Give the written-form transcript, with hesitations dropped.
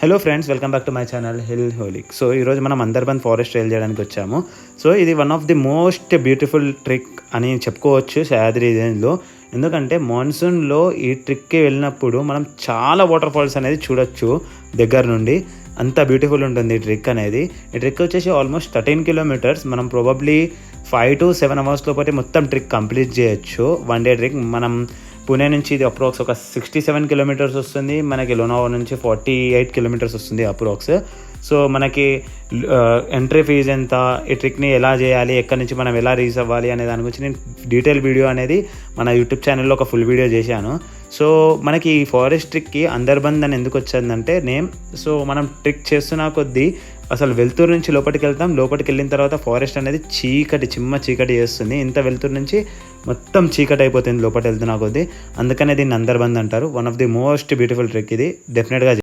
Hello friends, welcome back to my channel Hill Holic. So ఈరోజు మనం Andarban forest trail చేయడానికి వచ్చాము. సో ఇది one of the most beautiful trek అని చెప్పుకోవచ్చు సహ్యాద్రి రేంజ్లో. ఎందుకంటే మాన్సూన్లో ఈ ట్రిక్కి వెళ్ళినప్పుడు మనం చాలా వాటర్ ఫాల్స్ అనేది చూడొచ్చు దగ్గర నుండి. అంత బ్యూటిఫుల్ ఉంటుంది ఈ ట్రిక్ అనేది. ఈ ట్రిక్ వచ్చేసి ఆల్మోస్ట్ 13 కిలోమీటర్స్. మనం ప్రాబబ్లీ 5 to 7 అవర్స్ లోపటి మొత్తం ట్రిక్ కంప్లీట్ చేయొచ్చు. One day trick. మనం పుణే నుంచి ఇది అప్రాక్స్ ఒక 67 కిలోమీటర్స్ వస్తుంది. మనకి లోనావాలా నుంచి 48 కిలోమీటర్స్ వస్తుంది అప్రాక్స్. సో మనకి ఎంట్రీ ఫీజు ఎంత, ఈ ట్రిక్ని ఎలా చేయాలి, ఎక్కడి నుంచి మనం ఎలా రీచ్ అవ్వాలి అనే దాని గురించి నేను డీటెయిల్ వీడియో అనేది మన యూట్యూబ్ ఛానల్లో ఒక ఫుల్ వీడియో చేశాను. సో మనకి ఈ ఫారెస్ట్ ట్రిక్కి అందర్బంద్ అని ఎందుకు వచ్చిందంటే నేమ్. సో మనం ట్రిక్ చేస్తున్న కొద్దీ అసలు వెలుతురు నుంచి లోపలికి వెళ్తాం. లోపలికి వెళ్ళిన తర్వాత ఫారెస్ట్ అనేది చిమ్మ చీకటి చేస్తుంది. ఇంత వెలుతురు నుంచి మొత్తం చీకటి అయిపోతుంది లోపలికి వెళ్తున్న కొద్దీ. అందుకనే దీన్ని అందర్బంద్ అంటారు. One of the most beautiful trick ఇది. డెఫినెట్గా